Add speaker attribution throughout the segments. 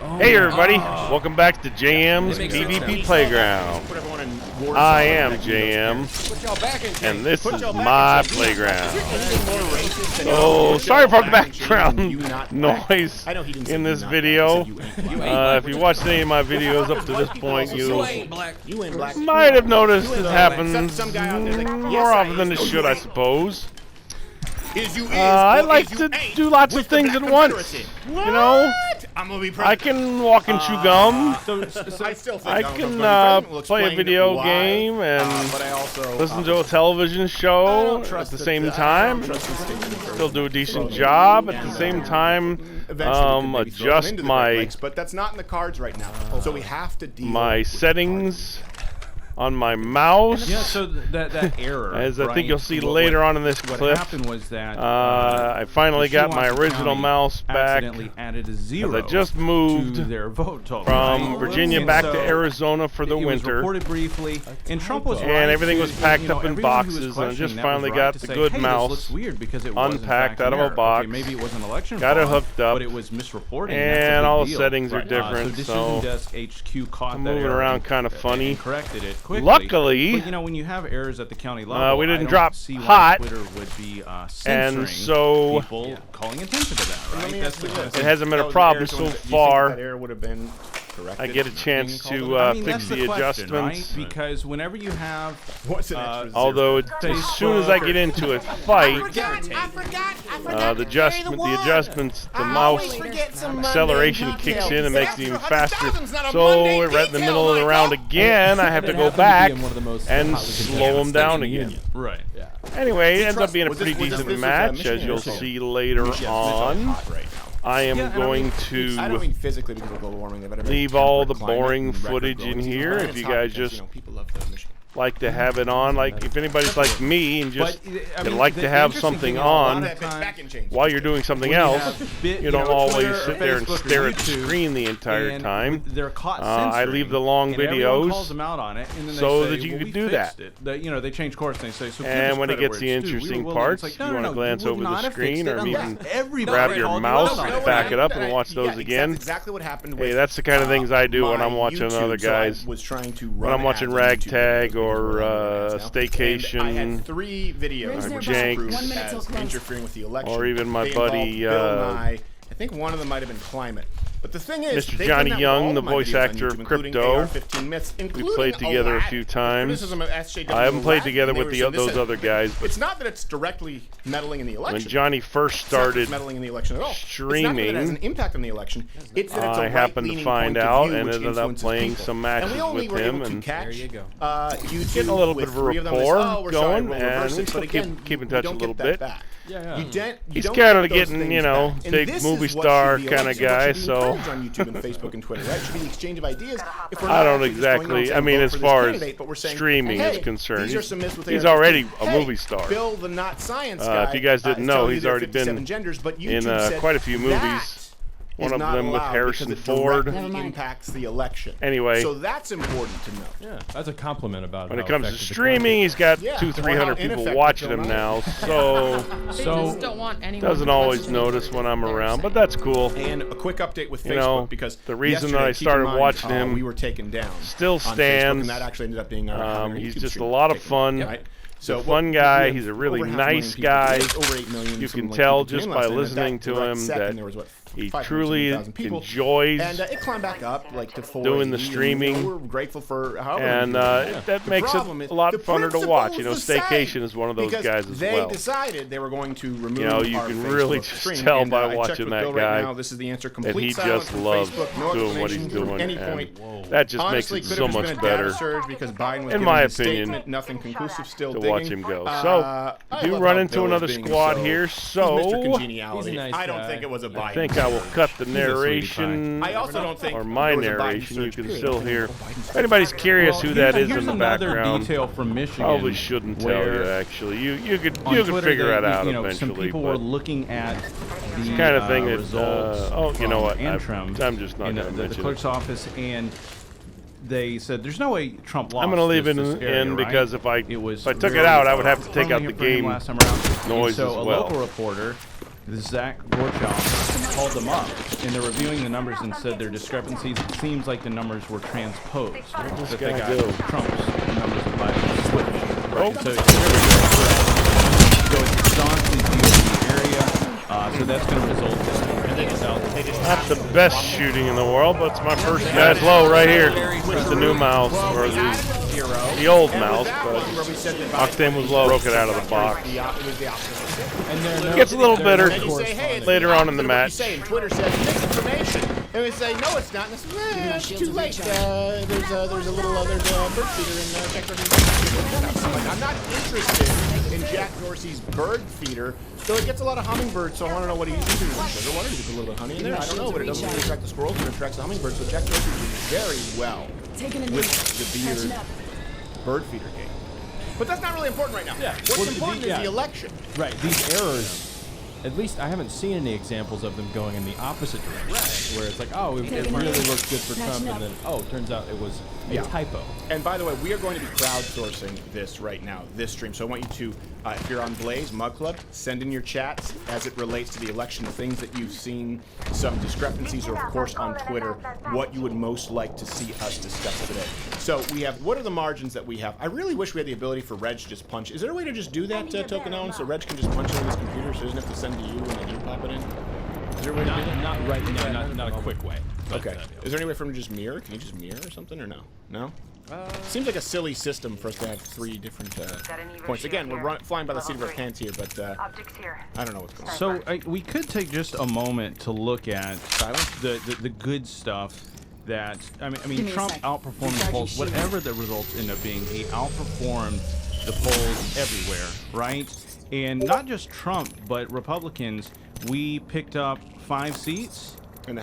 Speaker 1: Hey everybody, welcome back to JM's PvP Playground. I am JM, and this is my playground. Oh, sorry for the background noise in this video. If you watched any of my videos up to this point, you might have noticed it happens more often than it should, I suppose. I like to do lots of things at once, you know? I can walk and chew gum. I can play a video game and listen to a television show at the same time. Still do a decent job at the same time. Adjust my my settings on my mouse.
Speaker 2: Yeah, so that error,
Speaker 1: as I think you'll see later on in this clip,
Speaker 2: what happened was that
Speaker 1: I finally got my original mouse back.
Speaker 2: Added a zero
Speaker 1: I just moved
Speaker 2: to their vote total,
Speaker 1: from Virginia back to Arizona for the
Speaker 2: it
Speaker 1: winter.
Speaker 2: Was reported briefly, and Trump was
Speaker 1: and everything was packed up in boxes, and I just finally got the good mouse unpacked out of a box.
Speaker 2: Okay, maybe it was an election
Speaker 1: got it
Speaker 2: fraud,
Speaker 1: hooked up,
Speaker 2: but it was misreporting,
Speaker 1: and all the settings are different.
Speaker 2: So Decision Desk HQ caught
Speaker 1: I'm
Speaker 2: that
Speaker 1: moving
Speaker 2: error
Speaker 1: around kind of funny.
Speaker 2: and corrected it quickly.
Speaker 1: Luckily,
Speaker 2: but, you know, when you have errors at the county level,
Speaker 1: we didn't
Speaker 2: I don't
Speaker 1: drop
Speaker 2: see why
Speaker 1: hot,
Speaker 2: Twitter would be
Speaker 1: and so
Speaker 2: people calling attention to that, right?
Speaker 1: it hasn't been a problem so far. I get a chance to fix the adjustments.
Speaker 2: Right? Because whenever you have,
Speaker 1: although as soon as I get into a fight, the adjustments, the mouse acceleration kicks in and makes it even faster. So we're right in the middle of the round again. I have to go back and slow them down again.
Speaker 2: Right.
Speaker 1: Anyway, it ends up being a pretty decent match, as you'll see later on. I am going to leave all the boring footage in here if you guys just like to have it on. Like, if anybody's like me and just like to have something on while you're doing something else, you don't always sit there and stare at the screen the entire time. I leave the long videos so that you can do that.
Speaker 2: They change course and they say,
Speaker 1: and when it gets the interesting parts, you want to glance over the screen or even grab your mouse, back it up, and watch those again. Hey, that's the kind of things I do when I'm watching other guys. When I'm watching Ragtag or Staycation,
Speaker 3: I had 3 videos
Speaker 1: or Jenks,
Speaker 3: interfering with the election,
Speaker 1: or even my buddy,
Speaker 3: I think one of them might have been Climate. But the thing is,
Speaker 1: Mr. Johnny Young, the voice actor of Crypto. We played together a few times. I haven't played together with those other guys. But
Speaker 3: it's not that it's directly meddling in the election.
Speaker 1: When Johnny first started
Speaker 3: meddling in the election at all.
Speaker 1: streaming,
Speaker 3: it's not that it has an impact on the election. It's that it's a
Speaker 1: I happened to find out and ended up playing
Speaker 3: people.
Speaker 1: some matches with him, and
Speaker 3: there you go.
Speaker 1: Getting a little bit of a rapport going, and we still keep in touch a little bit. He's kind of getting, you know, big movie star kind of guy, so
Speaker 3: on YouTube and Facebook and Twitter, right? It should be the exchange of ideas.
Speaker 1: I don't exactly. I mean, as far as streaming is concerned, he's already a movie star.
Speaker 3: Bill, the not science guy,
Speaker 1: if you guys didn't know, he's already been in quite a few movies. One of them with Harrison Ford.
Speaker 3: Impacts the election.
Speaker 1: Anyway,
Speaker 3: so that's important to know.
Speaker 4: Yeah, that's a compliment about.
Speaker 1: When it comes to streaming, he's got 200-300 people watching him now, so doesn't always notice when I'm around, but that's cool.
Speaker 3: And a quick update with Facebook, because
Speaker 1: the reason that I started watching him
Speaker 3: we were taken down
Speaker 1: still stands.
Speaker 3: And that actually ended up being
Speaker 1: he's just a lot of fun. Right? So fun guy. He's a really nice guy. You can tell just by listening to him that he truly enjoys
Speaker 3: it climbed back up like to 480,
Speaker 1: doing the streaming.
Speaker 3: We're grateful for
Speaker 1: and that makes it a lot funner to watch. You know, Staycation is one of those guys as well.
Speaker 3: They decided they were going to remove.
Speaker 1: You know, you can really just tell by watching that guy that he just loves doing what he's doing, and that just makes it so much better, in my opinion,
Speaker 3: nothing conclusive still
Speaker 1: to watch him go. So, do run into another squad here. So,
Speaker 3: I don't think it was a Biden.
Speaker 1: I think I will cut the narration,
Speaker 3: I also don't think
Speaker 1: or my narration. You can still hear. If anybody's curious who that is in the background,
Speaker 2: detail from Michigan,
Speaker 1: probably shouldn't tell you. Actually, you could figure that out eventually.
Speaker 2: Some people were looking at the
Speaker 1: kind of thing that.
Speaker 2: Oh,
Speaker 1: you know what? I'm just not going to mention
Speaker 2: the clerk's office, and they said there's no way Trump lost.
Speaker 1: I'm going to leave it in because if I took it out, I would have to take out the game noise as well.
Speaker 2: So a local reporter, Zach Gorchoff, called them up, and they're reviewing the numbers and said there are discrepancies. It seems like the numbers were transposed.
Speaker 1: this
Speaker 2: That they
Speaker 1: guy
Speaker 2: got
Speaker 1: go?
Speaker 2: Trump's numbers of Biden switched.
Speaker 1: Oh.
Speaker 2: So it's staunchly DOD area, so that's going to result in
Speaker 1: Not the best shooting in the world, but it's my first match low right here. It's the new mouse, or the old mouse, but Octane was low. Broke it out of the box. It gets a little better later on in the match.
Speaker 3: Twitter says misinformation, and we say no, it's not. And it's too late. There's a bird feeder in Jack Dorsey's. I'm like, I'm not interested in Jack Dorsey's bird feeder. So it gets a lot of hummingbirds, so I want to know what he's using. Sugar water, you put a little bit of honey in there. I don't know, but it doesn't really attract the squirrels, but it attracts the hummingbirds. So Jack Dorsey does very well with the beard bird feeder game. But that's not really important right now.
Speaker 4: Yeah.
Speaker 3: What's important is the election.
Speaker 4: Right. These errors, at least I haven't seen any examples of them going in the opposite direction, where it's like, oh, it really looked good for Trump, and then, oh, it turns out it was a typo.
Speaker 3: And by the way, we are going to be crowdsourcing this right now, this stream. So I want you to, if you're on Blaze, Mug Club, send in your chats as it relates to the election, things that you've seen, some discrepancies, or of course on Twitter, what you would most like to see us discuss today. So we have, what are the margins that we have? I really wish we had the ability for Reg to just punch. Is there a way to just do that, Token Owen, so Reg can just punch it on his computer so he doesn't have to send to you and then you pop it in? Is there a way to do that?
Speaker 4: Not right now, not a quick way. But,
Speaker 3: Okay. Is there any way for him to just mirror? Can you just mirror or something, or no? No? Seems like a silly system for us to have three different points. Again, we're flying by the seat of our pants here, but I don't know what's going on.
Speaker 2: So we could take just a moment to look at the good stuff. That I mean, Trump outperformed the polls. Whatever the results end up being, he outperformed the polls everywhere, right? And not just Trump, but Republicans. We picked up 5 seats
Speaker 3: in the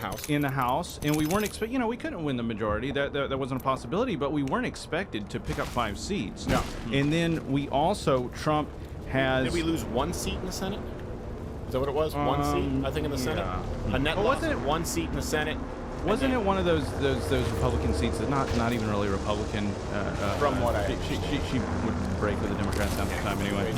Speaker 3: House,
Speaker 2: and we weren't expecting. We couldn't win the majority. That wasn't a possibility. But we weren't expected to pick up 5 seats.
Speaker 3: No.
Speaker 2: And then we also Trump has.
Speaker 3: Did we lose 1 seat in the Senate? Is that what it was? 1 seat, I think, in the Senate. A net loss of 1 seat in the Senate.
Speaker 2: Wasn't it one of those Republican seats that's not even really Republican?
Speaker 3: From what
Speaker 2: she would break with the Democrats half the time anyway.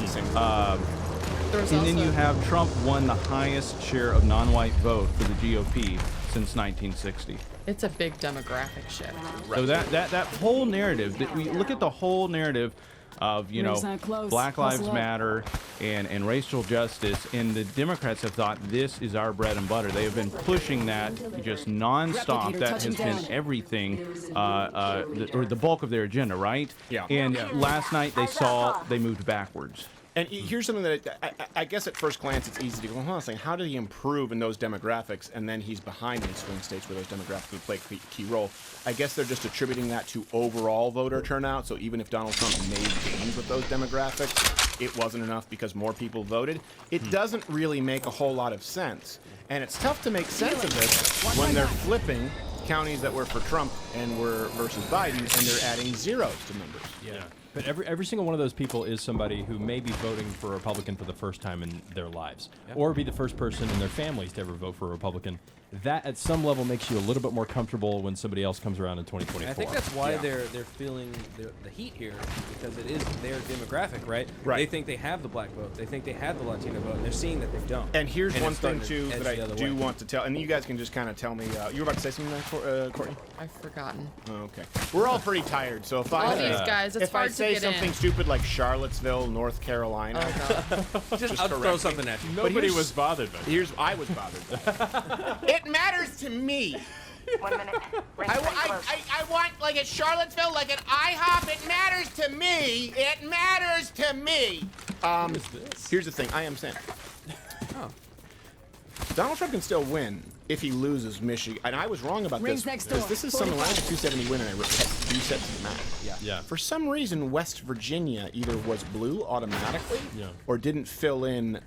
Speaker 5: And
Speaker 2: then you have Trump won the highest share of non-white vote for the GOP since 1960.
Speaker 5: It's a big demographic shift.
Speaker 2: So that whole narrative, that we look at the whole narrative of Black Lives Matter and racial justice, and the Democrats have thought this is our bread and butter. They have been pushing that just nonstop. That has been everything, or the bulk of their agenda, right?
Speaker 3: Yeah.
Speaker 2: And last night they moved backwards.
Speaker 3: And here's something that I guess at first glance it's easy to go, hold on a second, how did he improve in those demographics? And then he's behind in swing states where those demographics would play a key role. I guess they're just attributing that to overall voter turnout. So even if Donald Trump made gains with those demographics, it wasn't enough because more people voted. It doesn't really make a whole lot of sense. And it's tough to make sense of this when they're flipping counties that were for Trump and were versus Biden, and they're adding zeros to numbers.
Speaker 4: Yeah. But every single one of those people is somebody who may be voting for a Republican for the first time in their lives, or be the first person in their families to ever vote for a Republican. That at some level makes you a little bit more comfortable when somebody else comes around in 2024.
Speaker 6: I think that's why they're feeling the heat here, because it is their demographic, right? They think they have the black vote. They think they have the Latino vote, and they're seeing that they don't.
Speaker 3: And here's one
Speaker 6: it's
Speaker 3: thing,
Speaker 6: starting
Speaker 3: too,
Speaker 6: to
Speaker 3: that
Speaker 6: edge
Speaker 3: I
Speaker 6: the
Speaker 3: do
Speaker 6: other way.
Speaker 3: want to tell, and you guys can just kind of tell me, you were about to say something there, Courtney?
Speaker 5: I've forgotten.
Speaker 3: Okay. We're all pretty tired, so if
Speaker 5: All these guys, it's
Speaker 3: if I
Speaker 5: hard to
Speaker 3: say
Speaker 5: get
Speaker 3: something
Speaker 5: in.
Speaker 3: stupid like Charlottesville, North Carolina,
Speaker 6: I'll throw something at you.
Speaker 2: Nobody was bothered by it.
Speaker 3: I was bothered by it. It matters to me.
Speaker 7: 1 minute.
Speaker 3: I want, like at Charlottesville, like at IHOP, it matters to me. It matters to me. Here's the thing. I am saying. Donald Trump can still win if he loses Michigan. And I was wrong about this. Because this is something like a 270 win, and I ripped it. You said to the map.
Speaker 4: Yeah.
Speaker 3: For some reason, West Virginia either was blue automatically or didn't fill in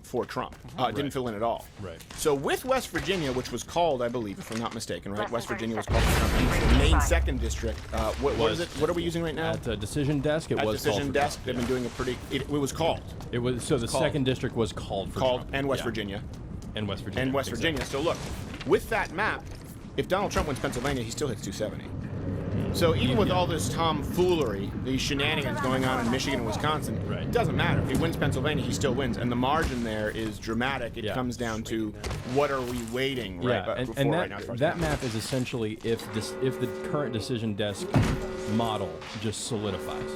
Speaker 3: for Trump. Didn't fill in at all.
Speaker 4: Right.
Speaker 3: So with West Virginia, which was called, I believe, if I'm not mistaken, right? West Virginia was called the main second district. What is it? What are we using right now?
Speaker 4: At the decision desk, it
Speaker 3: At
Speaker 4: was
Speaker 3: Decision
Speaker 4: called for
Speaker 3: Desk,
Speaker 4: Trump,
Speaker 3: they've been doing a pretty. It was called.
Speaker 4: It was so the second district was called for Trump.
Speaker 3: And West
Speaker 4: Yeah.
Speaker 3: Virginia.
Speaker 4: And West Virginia.
Speaker 3: And West
Speaker 4: exactly.
Speaker 3: Virginia. So look, with that map, if Donald Trump wins Pennsylvania, he still hits 270. So even with all this tomfoolery, these shenanigans going on in Michigan and Wisconsin, it doesn't matter. If he wins Pennsylvania, he still wins, and the margin there is dramatic. It comes down to what are we waiting
Speaker 4: Yeah,
Speaker 3: right,
Speaker 4: and
Speaker 3: for
Speaker 4: that,
Speaker 3: right now. as far as
Speaker 4: that map is essentially if the current decision desk model just solidifies.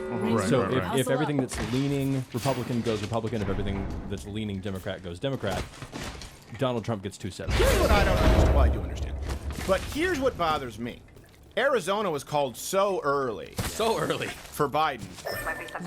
Speaker 4: So if everything that's leaning Republican goes Republican, if everything that's leaning Democrat goes Democrat, Donald Trump gets 270.
Speaker 3: Here's what I don't understand. Well, I do understand. But here's what bothers me. Arizona was called so early for Biden.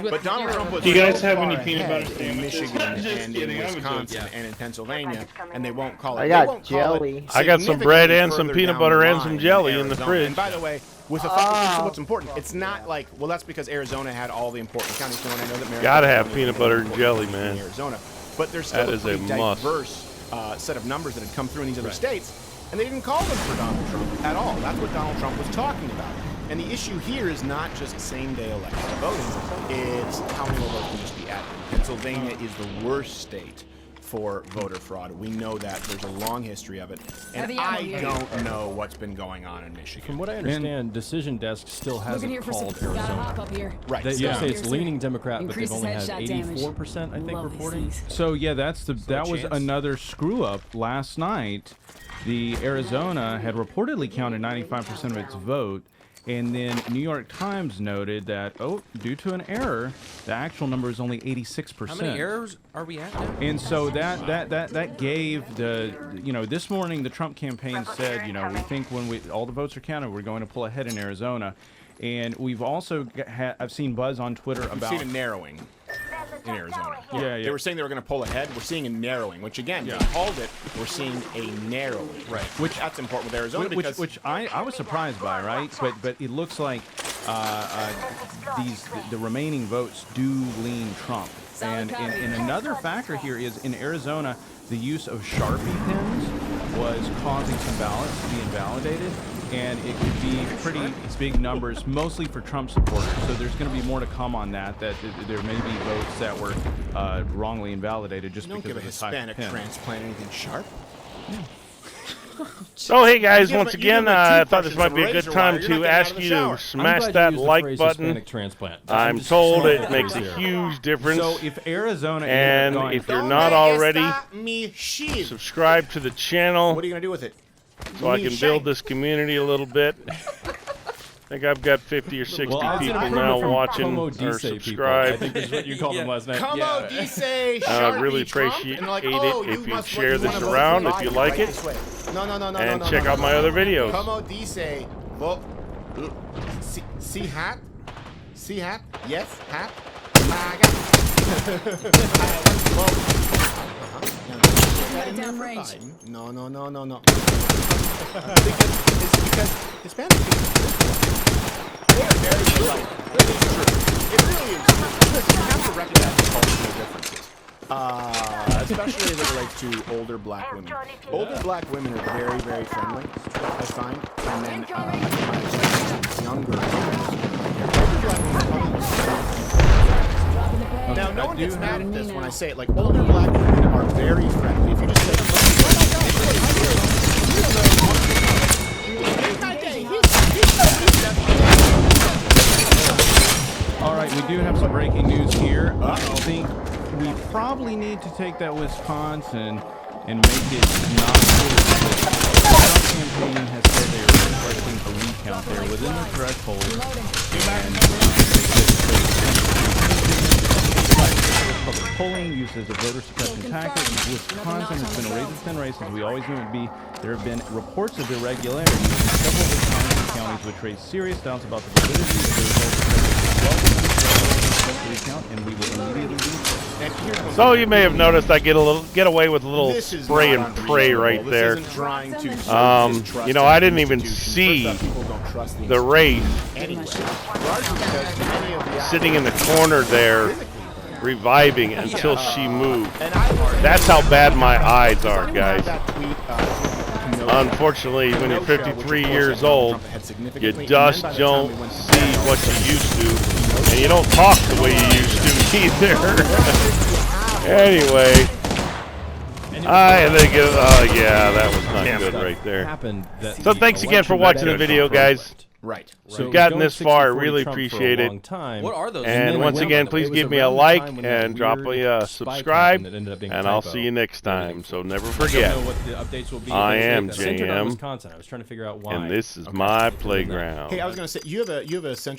Speaker 3: But Donald Trump was
Speaker 7: Do you guys
Speaker 3: so
Speaker 7: have
Speaker 3: far
Speaker 7: any peanut
Speaker 3: ahead
Speaker 7: butter
Speaker 3: in
Speaker 7: sandwiches?
Speaker 3: Michigan
Speaker 7: I'm just
Speaker 3: and
Speaker 7: kidding,
Speaker 3: in
Speaker 7: I'm
Speaker 3: Wisconsin and in Pennsylvania, and they won't call it.
Speaker 8: I
Speaker 3: they
Speaker 8: got
Speaker 3: won't call
Speaker 8: jelly.
Speaker 3: it
Speaker 1: I got some bread
Speaker 3: significantly
Speaker 1: and some
Speaker 3: further
Speaker 1: peanut
Speaker 3: down
Speaker 1: butter
Speaker 3: the
Speaker 1: and some
Speaker 3: line
Speaker 1: jelly
Speaker 3: in
Speaker 1: in the
Speaker 3: Arizona.
Speaker 1: fridge.
Speaker 3: And by the way, with the so what's important, it's not like, well, that's because Arizona had all the important counties. And I know that Maricopa
Speaker 1: Gotta have
Speaker 3: County
Speaker 1: peanut
Speaker 3: is
Speaker 1: butter
Speaker 3: important
Speaker 1: and jelly,
Speaker 3: in
Speaker 1: man.
Speaker 3: Arizona, but there's still
Speaker 1: That
Speaker 3: a
Speaker 1: is a
Speaker 3: pretty
Speaker 1: must.
Speaker 3: diverse set of numbers that had come through in these other states, and they didn't call them for Donald Trump at all. That's what Donald Trump was talking about. And the issue here is not just same-day election voting. It's how many more votes can just be added. Pennsylvania is the worst state for voter fraud. We know that. There's a long history of it. And I don't know what's been going on in Michigan.
Speaker 4: From what I understand, Decision Desk still hasn't called Arizona.
Speaker 3: Right.
Speaker 4: They say it's leaning Democrat, but they've
Speaker 9: Increases
Speaker 4: only had
Speaker 9: headshot damage.
Speaker 4: 84%, I think,
Speaker 9: Love these
Speaker 4: reporting.
Speaker 9: things.
Speaker 2: So yeah, that was
Speaker 3: chance.
Speaker 2: another screw up last night. The Arizona had reportedly counted 95% of its vote, and then New York Times noted that due to an error, the actual number is only 86%.
Speaker 6: How many errors are we at now?
Speaker 2: And so that gave this morning the Trump campaign said, we think when all the votes are counted, we're going to pull ahead in Arizona. And we've also I've seen buzz on Twitter
Speaker 3: We've
Speaker 2: about
Speaker 3: seen a narrowing in Arizona.
Speaker 2: Yeah.
Speaker 3: They were saying they were going to pull ahead. We're seeing a narrowing, which again, they called it. We're seeing a narrowing.
Speaker 2: Right.
Speaker 3: Which that's important with Arizona because
Speaker 2: which I was surprised by, right? But it looks like the remaining votes do lean Trump. And another factor here is in Arizona, the use of Sharpie pens was causing some ballots to be invalidated, and it could be pretty big numbers, mostly for Trump supporters. So there's going to be more to come on that there may be votes that were wrongly invalidated just
Speaker 3: don't
Speaker 2: because
Speaker 3: give a
Speaker 2: of the type of
Speaker 3: Hispanic
Speaker 2: pen.
Speaker 3: transplant anything sharp.
Speaker 1: So hey guys,
Speaker 3: You
Speaker 1: once
Speaker 3: give
Speaker 1: again,
Speaker 3: him a
Speaker 1: I thought this
Speaker 3: toothbrush
Speaker 1: might be a
Speaker 3: and
Speaker 1: good
Speaker 3: some
Speaker 1: time
Speaker 3: razor wire,
Speaker 1: to
Speaker 3: you're not
Speaker 1: ask
Speaker 3: getting
Speaker 1: you
Speaker 3: out
Speaker 1: to
Speaker 3: of the shower.
Speaker 1: smash
Speaker 4: I'm glad
Speaker 1: that
Speaker 4: you used the
Speaker 1: like
Speaker 4: phrase
Speaker 1: button.
Speaker 4: Hispanic transplant.
Speaker 1: I'm
Speaker 4: just
Speaker 1: told
Speaker 4: saying
Speaker 1: it
Speaker 4: that
Speaker 1: makes a
Speaker 4: here.
Speaker 1: huge difference.
Speaker 2: So if Arizona
Speaker 1: And
Speaker 2: ended up going,
Speaker 1: if you're not already,
Speaker 3: me shit.
Speaker 1: subscribe to the channel
Speaker 3: What are you gonna do with it?
Speaker 1: so I can build this community a little bit. I think I've got 50 or 60
Speaker 4: Well, I was
Speaker 1: people
Speaker 4: gonna
Speaker 1: now
Speaker 4: from
Speaker 1: watching
Speaker 4: Como
Speaker 1: or
Speaker 4: Dice people. I
Speaker 1: subscribed.
Speaker 4: think that's what you called them last night.
Speaker 3: Como dice
Speaker 1: I
Speaker 3: Sharpie
Speaker 1: really
Speaker 3: Trump,
Speaker 1: appreciate
Speaker 3: and they're like,
Speaker 1: it
Speaker 3: oh,
Speaker 1: if you
Speaker 3: must
Speaker 1: share
Speaker 3: want
Speaker 1: this
Speaker 3: to vote
Speaker 1: around,
Speaker 3: for
Speaker 1: if you
Speaker 3: Biden,
Speaker 1: like
Speaker 3: right
Speaker 1: it.
Speaker 3: this way. No,
Speaker 1: And check out my other videos.
Speaker 3: Como dice, vote. See hat? See hat? Yes, hat.
Speaker 9: Down range.
Speaker 3: No. Because Hispanic people, they are very polite. Really true. It really is true. Listen, you have to recognize the cultural differences. Especially as it relates to older black women. Older black women are very, very friendly, I find. And then younger women. Now, no one gets mad at this when I say it. Like, older black women are very friendly. If you just say,
Speaker 2: all right, we do have some breaking news here. I think we probably need to take that Wisconsin and make it not true. The Trump campaign has said they are requesting a recount. They're within the threshold. Public polling used as a voter suppression tactic. Wisconsin has been a razor-thin race, as we always knew it would be. There have been reports of irregularities in several Wisconsin counties, which raise serious doubts about the validity of the results. Recount, and we will immediately do so.
Speaker 1: So you may have noticed I get away with a little
Speaker 3: this is
Speaker 1: spray
Speaker 3: not
Speaker 1: and pray right
Speaker 3: unreasonable.
Speaker 1: there.
Speaker 3: This isn't trying to distrust
Speaker 1: You know, I didn't even
Speaker 3: institutions.
Speaker 1: see
Speaker 3: First off, people don't trust
Speaker 1: the wraith
Speaker 3: anyway. Largely because many of the
Speaker 1: sitting in the corner there, reviving until she moved.
Speaker 3: And I learned
Speaker 1: That's how bad my eyes are,
Speaker 3: anyone had
Speaker 1: guys.
Speaker 3: that tweet,
Speaker 1: Unfortunately, when you're 53 years old, you just don't see what you used to, and you don't talk the way you used to either. Anyway, I think, yeah, that was not good right there.
Speaker 4: Happened that
Speaker 1: So thanks again for watching the video, guys.
Speaker 3: Right.
Speaker 1: So
Speaker 4: So
Speaker 1: you've gotten
Speaker 4: going
Speaker 1: this far,
Speaker 4: 60-40
Speaker 1: really
Speaker 4: Trump for a
Speaker 1: appreciate it.
Speaker 4: long time.
Speaker 6: What are those?
Speaker 1: And
Speaker 4: then
Speaker 1: once
Speaker 4: it
Speaker 1: again,
Speaker 4: went-
Speaker 1: please
Speaker 4: it was
Speaker 1: give me a
Speaker 4: around the
Speaker 1: like
Speaker 4: time when that
Speaker 1: and drop
Speaker 4: weird
Speaker 1: a
Speaker 4: spike
Speaker 1: subscribe,
Speaker 4: happened that ended up being a
Speaker 1: and I'll
Speaker 4: typo.
Speaker 1: see you next time. So never
Speaker 4: I
Speaker 1: forget,
Speaker 4: don't know what the updates will be.
Speaker 1: I
Speaker 4: It was
Speaker 1: am
Speaker 4: centered on
Speaker 1: JM,
Speaker 4: Wisconsin. I was trying to figure out why.
Speaker 1: and this is
Speaker 4: Okay.
Speaker 1: my playground.
Speaker 3: Hey, I was going to say, you have a